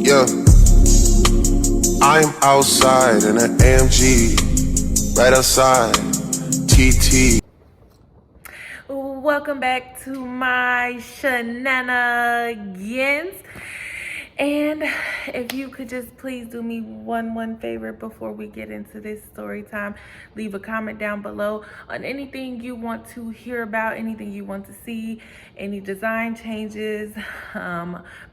Yeah, I'm outside in an AMG, right outside TT. Welcome back to my shenanigans. And if you could just please do me one favor before we get into this story time, leave a comment down below on anything you want to hear about, anything you want to see, any design changes,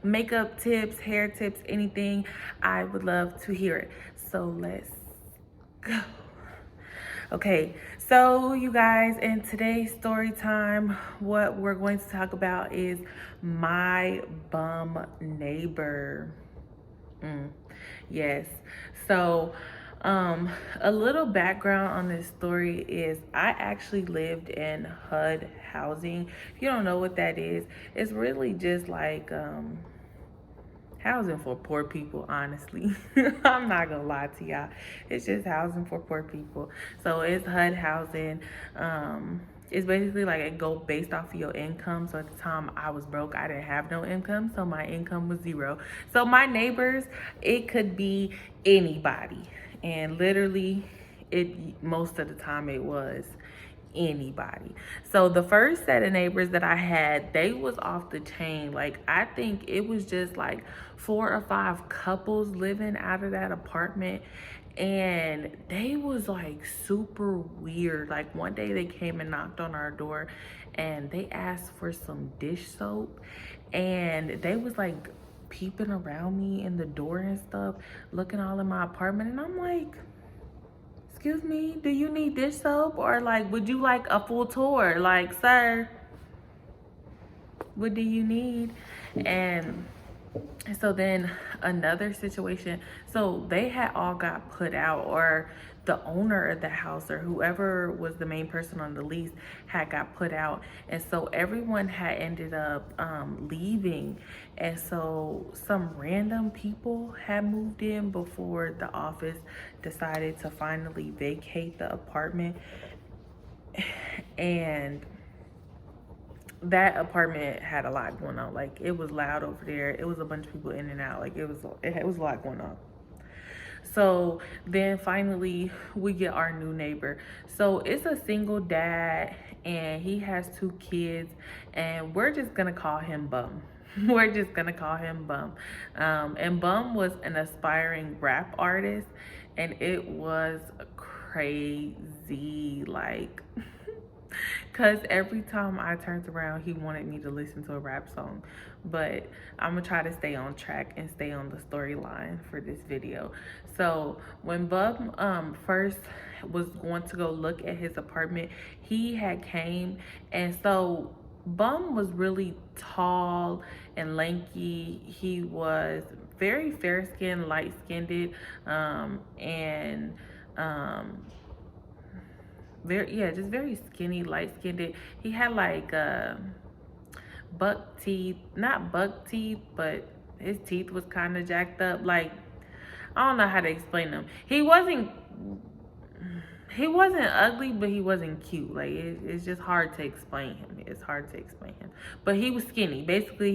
makeup tips, hair tips, anything. I would love to hear it. So let's go. Okay, so you guys, in today's story time, what we're going to talk about is my bum neighbor. Yes. So, a little background on this story is I actually lived in HUD housing. If you don't know what that is, it's really just like housing for poor people, honestly. I'm not gonna lie to y'all. It's just housing for poor people. So it's HUD housing. It's basically like it go based off of your income. So at the time I was broke, I didn't have no income, so my income was zero. So my neighbors, it could be anybody. And literally it most of the time it was anybody. So the first set of neighbors that I had, they was off the chain. Like I think it was just like 4 or 5 couples living out of that apartment, and they was like super weird. Like one day they came and knocked on our door and they asked for some dish soap, and they was like peeping around me in the door and stuff, looking all in my apartment, and I'm like, excuse me, do you need dish soap? Or like, would you like a full tour? Like, sir, what do you need? And so then another situation, so they had all got put out, or the owner of the house or whoever was the main person on the lease had got put out, and so everyone had ended up leaving, and so some random people had moved in before the office decided to finally vacate the apartment. And that apartment had a lot going on. Like it was loud over there. It was a bunch of people in and out. Like it was a lot going on. So then finally we get our new neighbor. So it's a single dad and he has 2 kids, and we're just gonna call him Bum. We're just gonna call him Bum. And Bum was an aspiring rap artist, and it was crazy. Like because every time I turned around, he wanted me to listen to a rap song. But I'm gonna try to stay on track and stay on the storyline for this video. So when Bub first was going to go look at his apartment, he had came, and so Bum was really tall and lanky. He was very fair skinned, light skinned, and just very skinny, light skinned. He had like buck teeth, not buck teeth, but his teeth was kind of jacked up. Like I don't know how to explain him. He wasn't ugly, but he wasn't cute. Like it's just hard to explain him. It's hard to explain him. But he was skinny. Basically,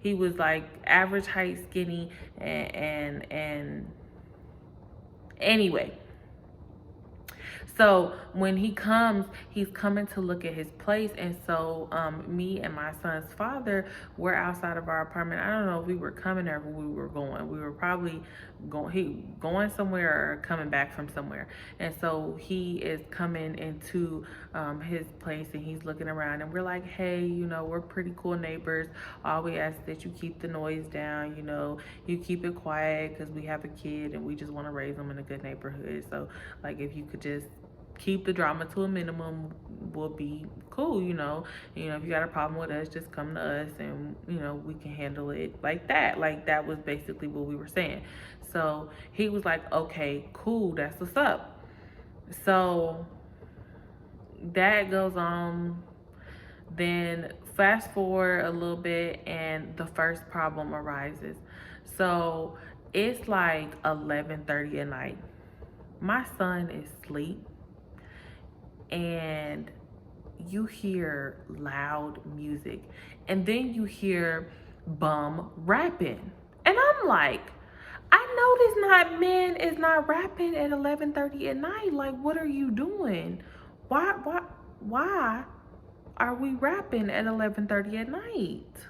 he was like average height, skinny, and anyway. So when he comes, he's coming to look at his place. And so me and my son's father were outside of our apartment. I don't know if we were coming or we were going. We were probably going somewhere or coming back from somewhere. And so he is coming into his place and he's looking around, and we're like, hey, we're pretty cool neighbors. All we ask that you keep the noise down, you keep it quiet because we have a kid and we just want to raise them in a good neighborhood. So like if you could just keep the drama to a minimum, will be cool. If you got a problem with us, just come to us, and we can handle it like that. Like that was basically what we were saying. So he was like, okay, cool, that's what's up. So that goes on. Then fast forward a little bit and the first problem arises. So it's like 11:30 at night. My son is asleep, and you hear loud music, and then you hear Bum rapping, and I'm I'm like, I know this not man is not rapping at 11:30 at night. Like, what are you doing? Why are we rapping at 11:30 at night?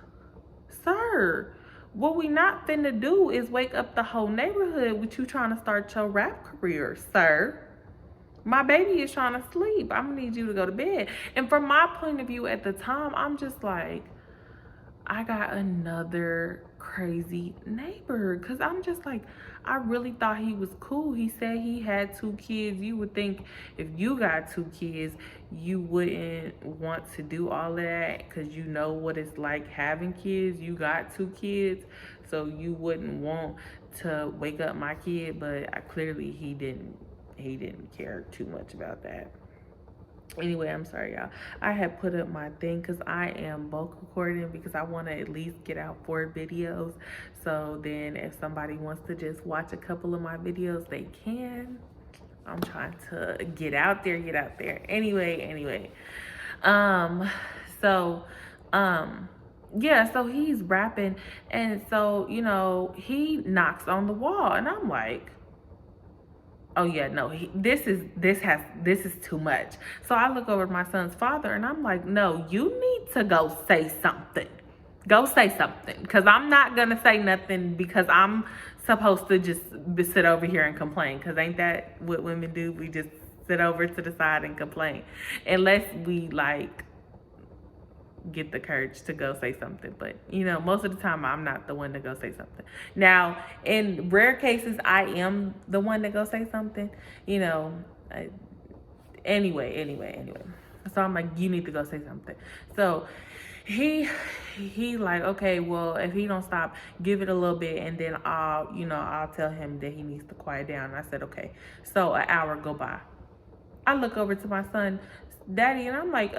Sir, what we not finna do is wake up the whole neighborhood with you trying to start your rap career, sir. My baby is trying to sleep. I'm gonna need you to go to bed. And from my point of view at the time, I'm just like, I got another crazy neighbor. Cause I'm just like, I really thought he was cool. He said he had 2 kids. You would think if you got 2 kids, you wouldn't want to do all of that because you know what it's like having kids. You got 2 kids, so you wouldn't want to wake up my kid. But clearly he didn't care too much about that. Anyway, I'm sorry, y'all. I had put up my thing because I am bulk recording because I want to at least get out 4 videos. So then if somebody wants to just watch a couple of my videos, they can. I'm trying to get out there. Anyway. Yeah, so he's rapping. And so, you know, he knocks on the wall. And I'm like, oh yeah, no, this is too much. So I look over at my son's father and I'm like, no, you need to go say something. Go say something. Because I'm not going to say nothing because I'm supposed to just sit over here and complain. Because ain't that what women do? We just sit over to the side and complain. Unless we like get the courage to go say something. But you know, most of the time I'm not the one to go say something. Now in rare cases I am the one to go say something, you know. Anyway, so I'm like, you need to go say something. So he like, okay, well, if he don't stop, give it a little bit and then I'll tell him that he needs to quiet down. And I said, okay. So an hour go by. I look over to my son, Daddy, and I'm like,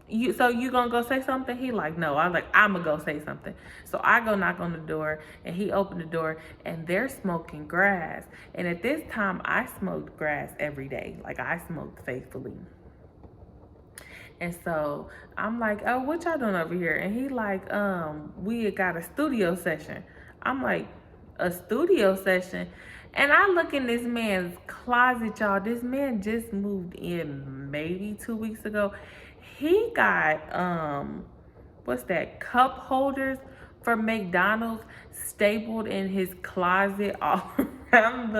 you gonna go say something? He like, no. I was like, I'm gonna go say something. So I go knock on the door and he opened the door and they're smoking grass. And at this time I smoked grass every day. Like I smoked faithfully. And so I'm like, oh, what y'all doing over here? And he like, we got a studio session. I'm like, a studio session? And I look in this man's closet, y'all. This man just moved in maybe 2 weeks ago. He got what's that, cup holders for McDonald's stapled in his closet all around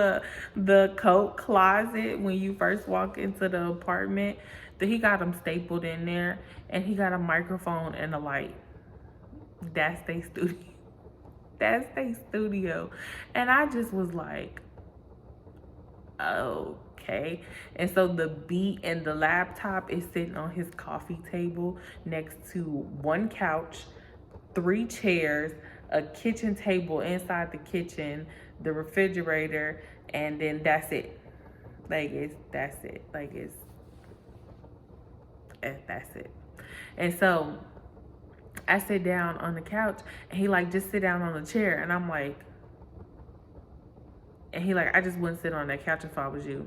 the coat closet when you first walk into the apartment. That he got them stapled in there, and he got a microphone and a light. That's their studio. That's their studio. And I just was like, okay. And so the beat and the laptop is sitting on his coffee table next to 1 couch, 3 chairs, a kitchen table inside the kitchen, the refrigerator, and then that's it. That's it. And so I sit down on the couch and he like, just sit down on the chair. And I'm like, and he like, I just wouldn't sit on that couch if I was you.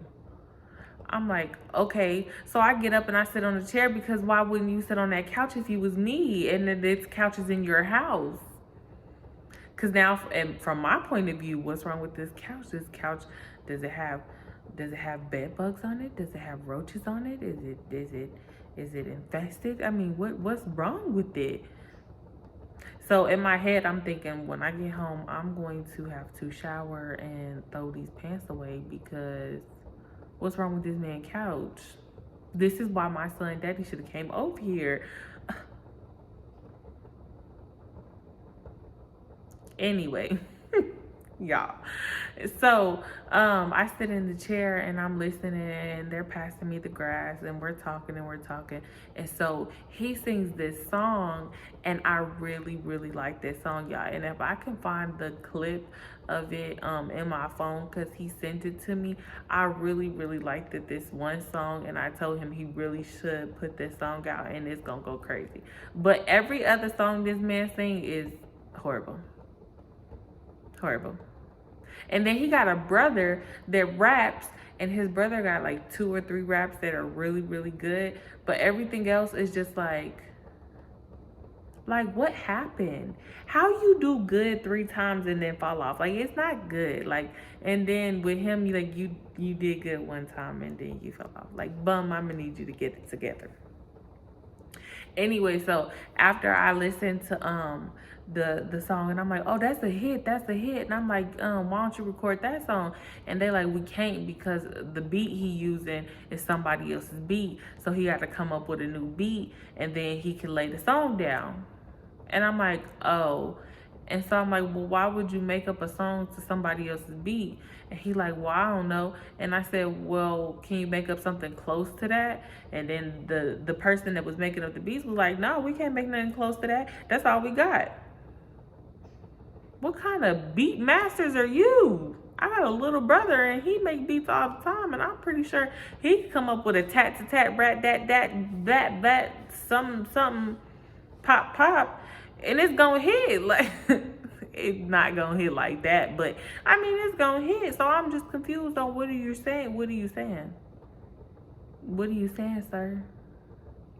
I'm like, okay. So I get up and I sit on the chair because why wouldn't you sit on that couch if you was me and then this couch is in your house? Because now, and from my point of view, what's wrong with this couch? This couch, does it have bed bugs on it? Does it have roaches on it? Is it infested? I mean, what's wrong with it? So in my head, I'm thinking when I get home, I'm going to have to shower and throw these pants away because what's wrong with this man's couch? This is why my son Daddy should have came over here. Anyway, y'all. So I sit in the chair and I'm listening and they're passing me the grass and we're talking. And so he sings this song and I really, really like this song, y'all. And if I can find the clip of it in my phone, because he sent it to me, I really, really liked it, this one song, and I told him he really should put this song out and it's gonna go crazy. But every other song this man sings is horrible. And then he got a brother that raps, and his brother got like 2 or 3 raps that are really, really good. But everything else is just like, Like, what happened? How you do good 3 times and then fall off? Like, it's not good. Like, and then with him, you did good 1 time and then you fell off. Like, bum, I'm gonna need you to get it together. Anyway, so after I listened to the song, and I'm like, oh, that's a hit, and I'm like, why don't you record that song? And they like, we can't, because the beat he using is somebody else's beat, so he had to come up with a new beat and then he can lay the song down. And I'm like, oh. And so I'm like, well, why would you make up a song to somebody else's beat? And he like, well, I don't know. And I said, well, can you make up something close to that? And then the person that was making up the beats was like, no, we can't make nothing close to that. That's all we got. What kind of beat masters are you? I got a little brother and he make beats all the time, and I'm pretty sure he can come up with a tat rat that something pop, and it's gonna hit. Like, it's not gonna hit like that, but I mean, it's gonna hit. So I'm just confused on what are you saying? What are you saying? What are you saying, sir?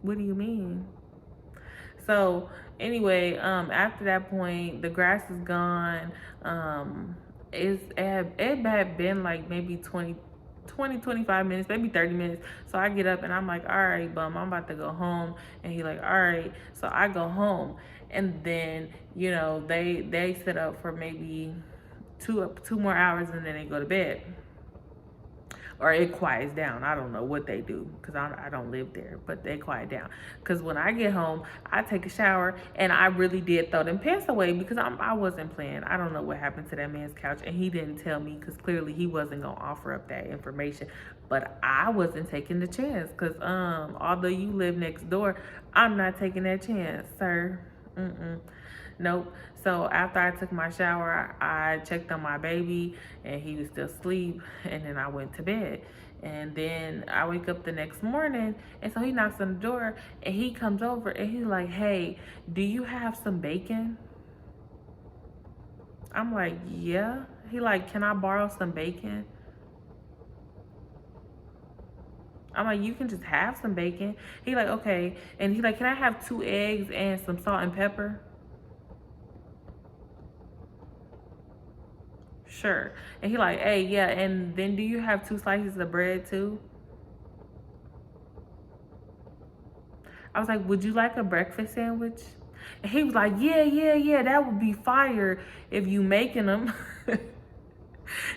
What do you mean? So anyway, after that point, the grass is gone. It had been like maybe 25 minutes, maybe 30 minutes. So I get up and I'm like, all right, bum, I'm about to go home. And he like, all right. So I go home, and then, they sit up for maybe two more hours, and then they go to bed. Or it quiets down. I don't know what they do, because I don't live there, but they quiet down. Because when I get home, I take a shower, and I really did throw them pants away because I wasn't playing. I don't know what happened to that man's couch, and he didn't tell me, because clearly he wasn't going to offer up that information. But I wasn't taking the chance, because although you live next door, I'm not taking that chance, sir. Nope. So after I took my shower, I checked on my baby, and he was still asleep, and then I went to bed. And then I wake up the next morning, and so he knocks on the door, and he comes over, and he's like, hey, do you have some bacon? I'm like, yeah. He like, can I borrow some bacon? I'm like, you can just have some bacon. He like, okay. And he like, can I have 2 eggs and some salt and pepper? Sure. And he like, hey, yeah, and then do you have 2 slices of bread too? I was like, would you like a breakfast sandwich? And he was like, yeah, that would be fire if you making them.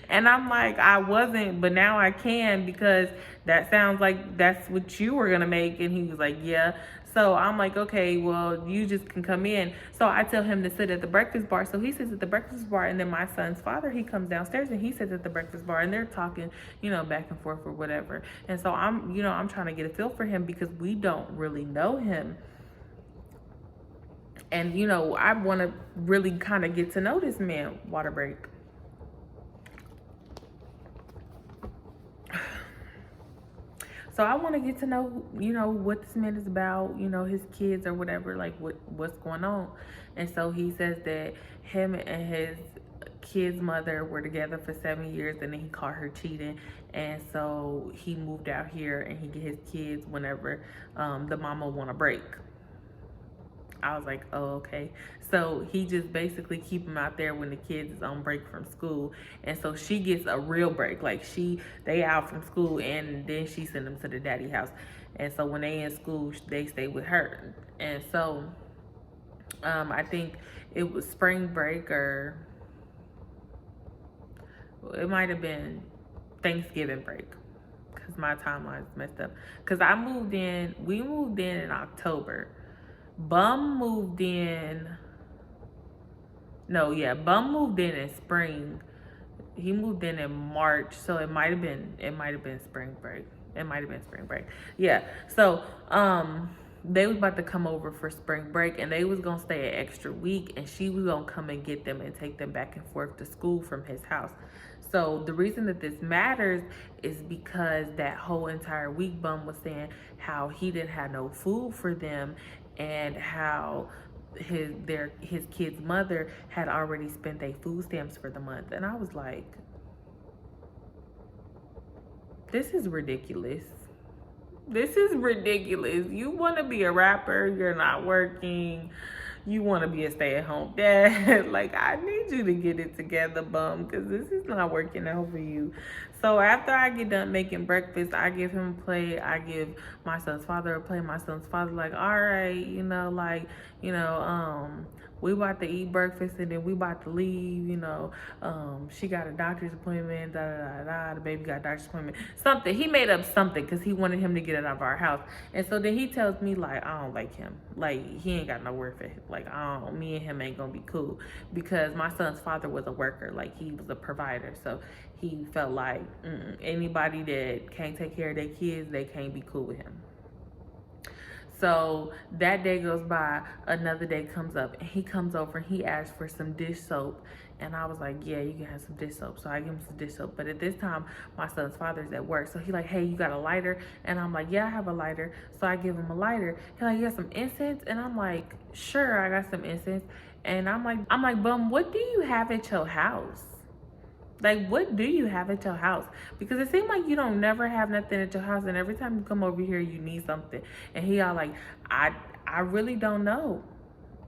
And I'm like, I wasn't, but now I can, because that sounds like that's what you were gonna make. And he was like, yeah. So I'm like, okay, well, you just can come in. So I tell him to sit at the breakfast bar. So he sits at the breakfast bar, and then my son's father, he comes downstairs and he sits at the breakfast bar, and they're talking, back and forth or whatever. And so I'm trying to get a feel for him, because we don't really know him. And, I want to really kind of get to know this man. Water break. So I want to get to know, what this man is about, his kids or whatever, like what's going on. And so he says that him and his kid's mother were together for 7 years, and then he caught her cheating. And so he moved out here, and he get his kids whenever the mama want a break. I was like, oh, okay. So he just basically keep them out there when the kids is on break from school. And so she gets a real break. Like they out from school, and then she send them to the daddy house. And so when they in school, they stay with her. And so I think it was spring break, or it might have been Thanksgiving break, because my timeline's messed up. Because we moved in October. Bum moved in spring. He moved in March, so it might have been spring break. Yeah. So they was about to come over for spring break, and they was gonna stay an extra week, and she was gonna come and get them and take them back and forth to school from his house. So the reason that this matters is because that whole entire week, Bum was saying how he didn't have no food for them, and how his kid's mother had already spent their food stamps for the month. And I was like, this is ridiculous. You want to be a rapper, you're not working, you want to be a stay-at-home dad. Like, I need you to get it together, bum, because this is not working out for you. So after I get done making breakfast, I give him a plate. I give my son's father a plate. My son's father like, all right, we about to eat breakfast and then we about to leave, she got a doctor's appointment, the baby got a doctor's appointment, something. He made up something because he wanted him to get it out of our house. And so then he tells me, like, I don't like him. Like, he ain't got no word for him. Like, me and him ain't gonna be cool because my son's father was a worker. Like, he was a provider. So he felt like anybody that can't take care of their kids, they can't be cool with him. So that day goes by, another day comes up, and he comes over and he asks for some dish soap. And I was like, yeah, you can have some dish soap. So I give him some dish soap. But at this time, my son's father's at work. So he like, hey, you got a lighter? And I'm like, yeah, I have a lighter. So I give him a lighter. He's like, you got some incense? And I'm like, sure, I got some incense. And I'm like, bum, what do you have at your house? Like, what do you have at your house? Because it seems like you don't never have nothing at your house, and every time you come over here, you need something. And he all like, I really don't know.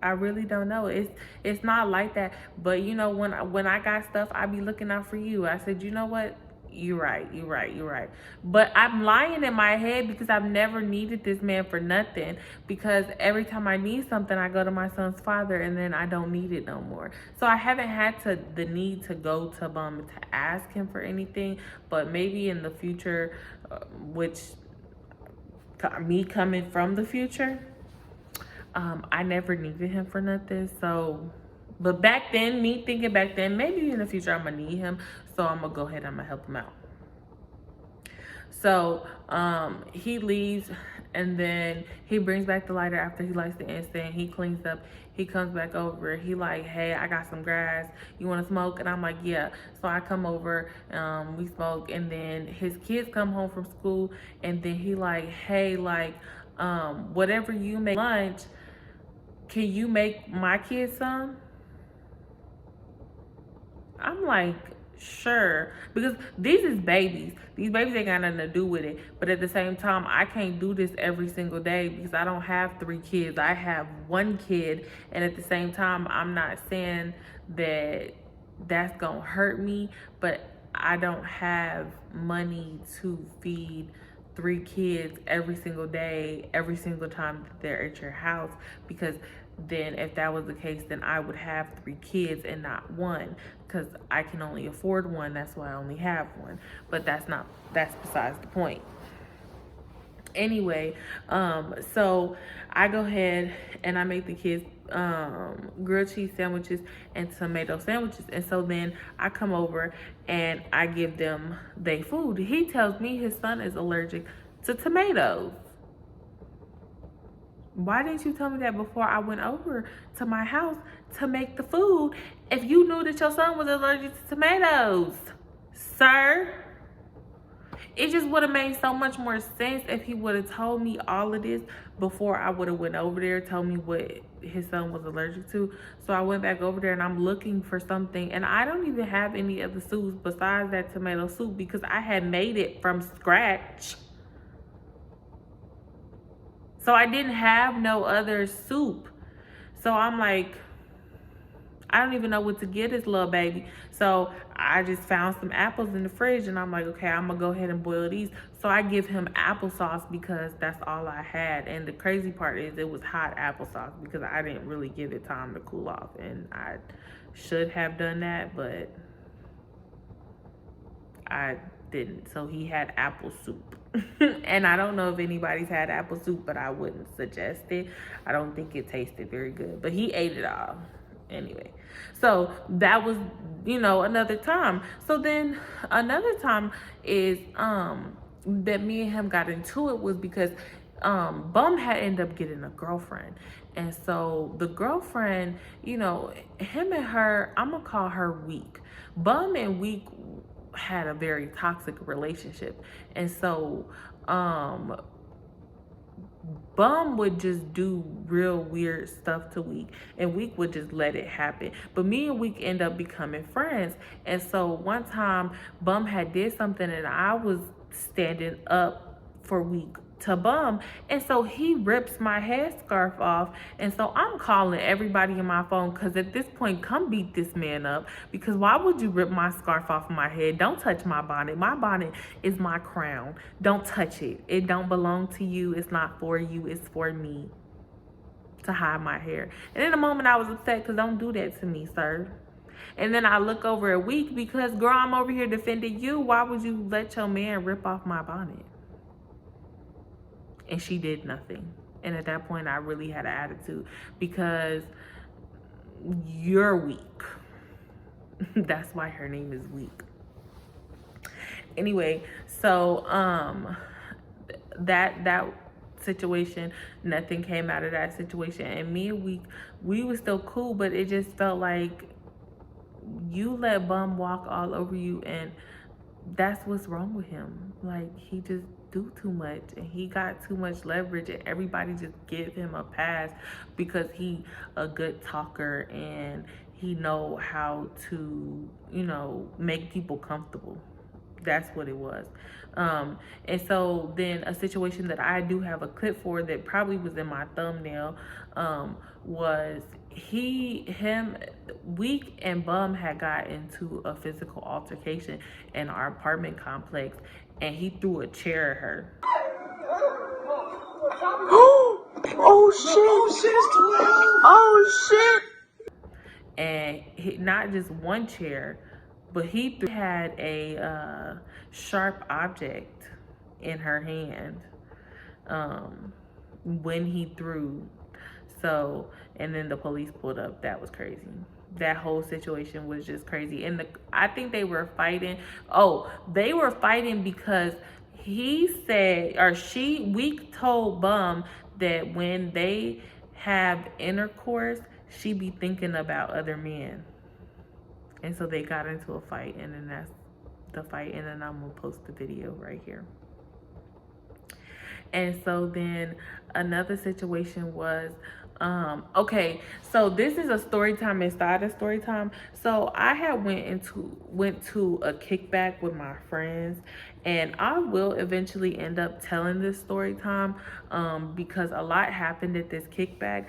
I really don't know. It's not like that. But when I got stuff, I be looking out for you. I said, you know what? You're right. But I'm lying in my head because I've never needed this man for nothing. Because every time I need something, I go to my son's father and then I don't need it no more. So I haven't had the need to go to Bum to ask him for anything. But maybe in the future, which me coming from the future, I never needed him for nothing. So, but back then, me thinking back then, maybe in the future I'm gonna need him. So I'm gonna go ahead and I'm gonna help him out. So he leaves, and then he brings back the lighter after he lights the incense. He cleans up. He comes back over. He like, hey, I got some grass. You want to smoke? And I'm like, yeah. So I come over. We smoke, and then his kids come home from school, and then he like, hey, like, whatever you make lunch, can you make my kids some? I'm like, sure, because these is babies. These babies ain't got nothing to do with it. But at the same time, I can't do this every single day because I don't have 3 kids. I have 1 kid, and at the same time, I'm not saying that that's gonna hurt me, but I don't have money to feed 3 kids every single day, every single time that they're at your house, because then if that was the case, then I would have 3 kids and not 1, because I can only afford 1. That's why I only have 1. But that's besides the point. Anyway, so I go ahead and I make the kids grilled cheese sandwiches and tomato sandwiches. And so then I come over and I give them their food. He tells me his son is allergic to tomatoes. Why didn't you tell me that before I went over to my house to make the food if you knew that your son was allergic to tomatoes, sir? It just would have made so much more sense if he would have told me all of this before I would have went over there, told me what his son was allergic to. So I went back over there and I'm looking for something, and I don't even have any other soups besides that tomato soup because I had made it from scratch. So I didn't have no other soup. So I'm like, I don't even know what to give this little baby. So I just found some apples in the fridge and I'm like, okay, I'm gonna go ahead and boil these. So I give him applesauce because that's all I had. And the crazy part is it was hot applesauce because I didn't really give it time to cool off. And I should have done that, but I didn't. So he had apple soup. And I don't know if anybody's had apple soup, but I wouldn't suggest it. I don't think it tasted very good, but he ate it all anyway. So that was, another time. So then another time is that me and him got into it was because Bum had ended up getting a girlfriend. And so the girlfriend, him and her, I'm gonna call her Weak. Bum and Weak had a very toxic relationship. And so Bum would just do real weird stuff to Weak, and Weak would just let it happen. But me and Weak end up becoming friends. And so one time Bum had did something and I was standing up for Weak to Bum. And so he rips my headscarf off. And so I'm calling everybody in my phone, because at this point, come beat this man up. Because why would you rip my scarf off of my head? Don't touch my bonnet. My bonnet is my crown. Don't touch it. It don't belong to you. It's not for you. It's for me to hide my hair. And in the moment I was upset, because don't do that to me, sir. And then I look over at Week, because girl, I'm over here defending you. Why would you let your man rip off my bonnet? And she did nothing. And at that point, I really had an attitude, because you're weak. That's why her name is Weak. Anyway, so that situation, nothing came out of that situation. And me and Week, we were still cool, but it just felt like you let Bum walk all over you, and that's what's wrong with him. Like, he just do too much, and he got too much leverage, and everybody just give him a pass because he a good talker and he know how to, you know, make people comfortable. That's what it was. And so then a situation that I do have a clip for that probably was in my thumbnail, was Week and Bum had got into a physical altercation in our apartment complex, and he threw a chair at her. Oh shit! Oh shit! And not just one chair, but he had a sharp object in her hand when he threw. So, and then the police pulled up. That was crazy. That whole situation was just crazy. And I think they were fighting. Oh, they were fighting because he said, or Week told Bum that when they have intercourse, she be thinking about other men. And so they got into a fight, and then that's the fight. And then I'm gonna post the video right here. And so then another situation was, okay, so this is a story time inside of story time. So I had went to a kickback with my friends, and I will eventually end up telling this story time, because a lot happened at this kickback.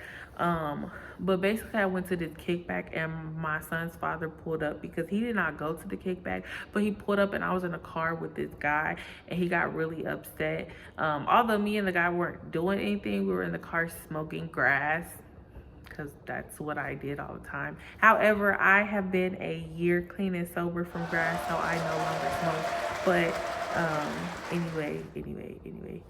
But basically I went to this kickback, and my son's father pulled up, because he did not go to the kickback, but he pulled up, and I was in a car with this guy, and he got really upset. Although me and the guy weren't doing anything, we were in the car smoking grass, because that's what I did all the time. However, I have been a year clean and sober from grass, so I no longer smoke. But anyway.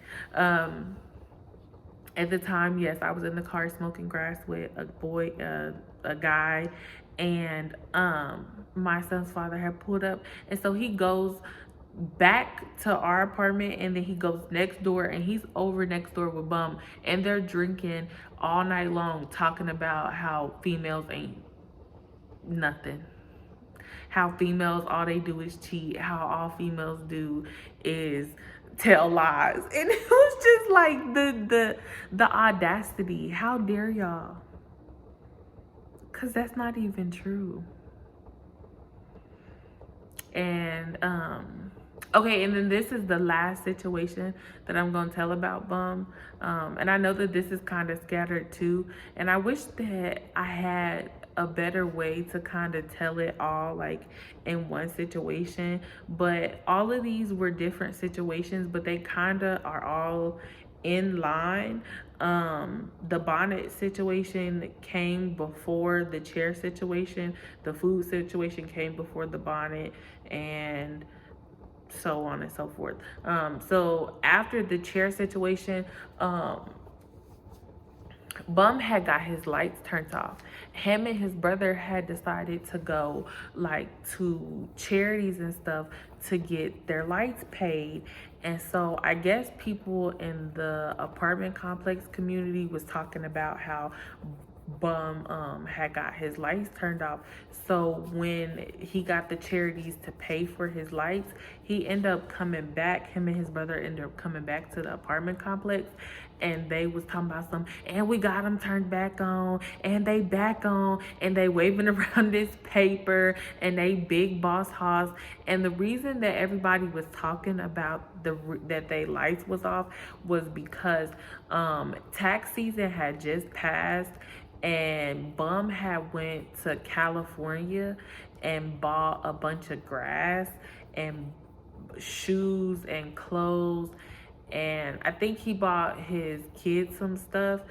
At the time, yes, I was in the car smoking grass with a guy, and my son's father had pulled up, and so he goes back to our apartment, and then he goes next door, and he's over next door with Bum, and they're drinking all night long, talking about how females ain't nothing. How females, all they do is cheat. How all females do is tell lies. And it was just like the audacity. How dare y'all? Because that's not even true. And okay, and then this is the last situation that I'm going to tell about Bum. And I know that this is kind of scattered too, and I wish that I had a better way to kind of tell it all like in one situation, but all of these were different situations, but they kind of are all in line. The bonnet situation came before the chair situation, the food situation came before the bonnet, and so on and so forth. So after the chair situation, Bum had got his lights turned off. Him and his brother had decided to go like to charities and stuff to get their lights paid. And so I guess people in the apartment complex community was talking about how Bum had got his lights turned off. So when he got the charities to pay for his lights, he ended up coming back. Him and his brother ended up coming back to the apartment complex, and they was talking about some, and we got them turned back on, and they back on, and they waving around this paper, and they big boss hoss. And the reason that everybody was talking about that they lights was off was because tax season had just passed, and Bum had went to California and bought a bunch of grass and shoes and clothes, and I think he bought his kids some stuff,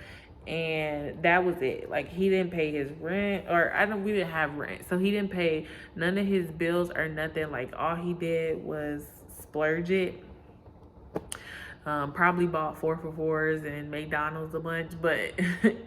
and that was it. Like, he didn't pay his rent, or we didn't have rent, so he didn't pay none of his bills or nothing. Like, all he did was splurge it. Probably bought 4 for $4s and McDonald's a bunch, but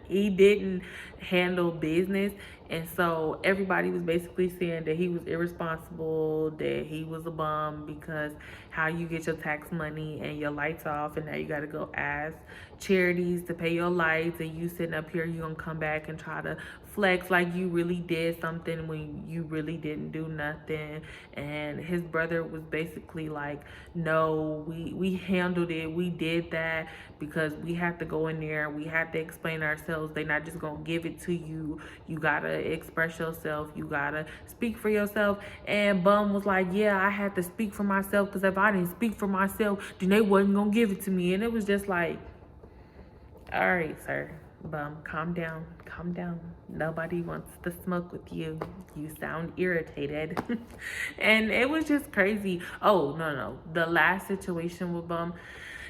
he didn't handle business. And so everybody was basically saying that he was irresponsible, that he was a bum, because how you get your tax money and your lights off, and now you got to go ask charities to pay your lights, and you sitting up here, you gonna come back and try to flex like you really did something when you really didn't do nothing. And his brother was basically like, no, we handled it, we did that because we had to go in there, we had to explain ourselves. They're not just gonna give it to you, you gotta express yourself, you gotta speak for yourself. And Bum was like, yeah, I had to speak for myself, because if I didn't speak for myself, then they wasn't gonna give it to me. And it was just like, all right, sir, Bum, calm down, calm down. Nobody wants to smoke with you. You sound irritated. And it was just crazy. Oh, no. The last situation with Bum,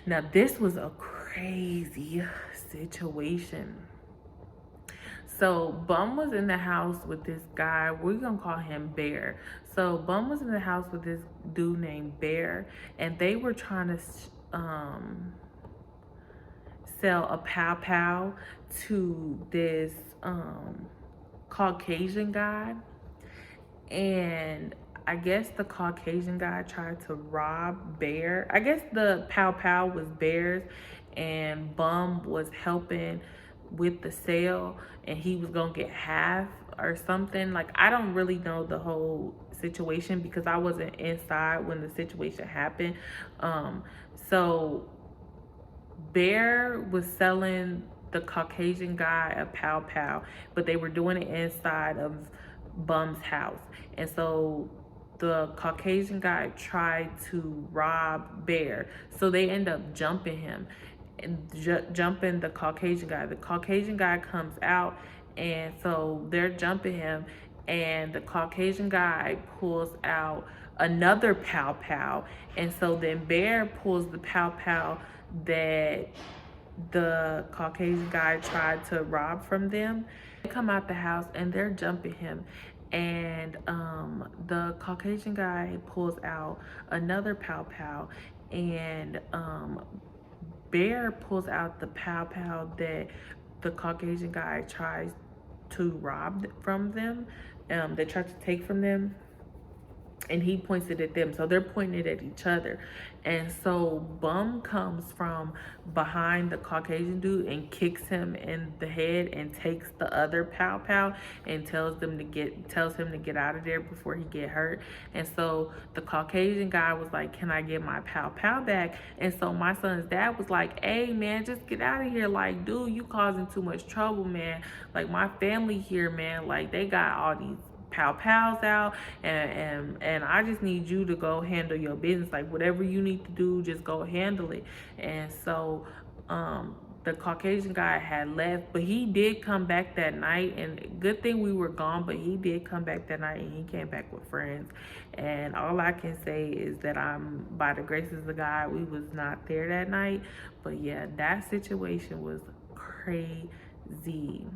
now this was a crazy situation. So Bum was in the house with this guy. We're gonna call him Bear. So Bum was in the house with this dude named Bear, and they were trying to sell a pow pow to this Caucasian guy. And I guess the Caucasian guy tried to rob Bear. I guess the pow pow was Bear's, and Bum was helping with the sale, and he was gonna get half or something. Like, I don't really know the whole situation because I wasn't inside when the situation happened. So Bear was selling the Caucasian guy a pow pow, but they were doing it inside of Bum's house. And so the Caucasian guy tried to rob Bear, so they end up jumping him and jumping the Caucasian guy. The Caucasian guy comes out, and so they're jumping him, and the Caucasian guy pulls out another pow pow. And so then Bear pulls the pow pow that the Caucasian guy tried to rob from them. They come out the house and they're jumping him, and the Caucasian guy pulls out another pow pow, and Bear pulls out the pow pow that the Caucasian guy tries to rob from them, they tried to take from them, and he points it at them. So they're pointing it at each other. And so Bum comes from behind the Caucasian dude and kicks him in the head and takes the other pow pow and tells him to get out of there before he get hurt. And so the Caucasian guy was like, can I get my pow pow back? And so my son's dad was like, hey man, just get out of here. Like, dude, you causing too much trouble, man. Like, my family here, man, like, they got all these pow pows out, and I just need you to go handle your business. Like, whatever you need to do, just go handle it. And so the Caucasian guy had left, but he did come back that night, and good thing we were gone, but he did come back that night, and he came back with friends. And all I can say is that I'm, by the graces of God, we was not there that night. But yeah, that situation was crazy.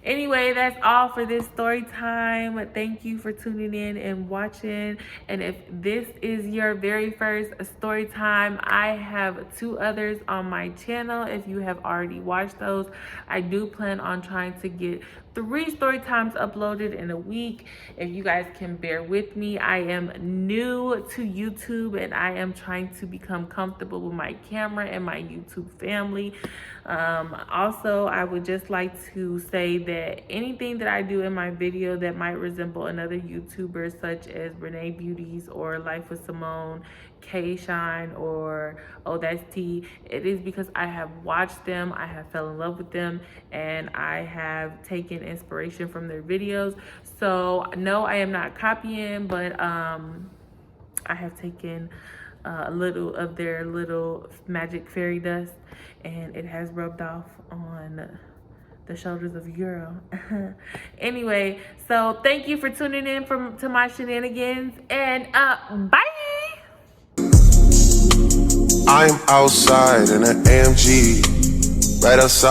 Anyway, that's all for this story time. Thank you for tuning in and watching. And if this is your very first story time, I have 2 others on my channel. If you have already watched those, I do plan on trying to get 3 story times uploaded in a week. If you guys can bear with me, I am new to YouTube and I am trying to become comfortable with my camera and my YouTube family. Also, I would just like to say that that anything that I do in my video that might resemble another YouTuber such as Renee Beauties or Life with Simone, K Shine, or Oh That's T, it is because I have watched them, I have fell in love with them, and I have taken inspiration from their videos. So no, I am not copying, but I have taken a little of their little magic fairy dust, and it has rubbed off on the shoulders of Euro. Anyway, so thank you for tuning in to my shenanigans, and bye. I'm outside in an AMG, right outside.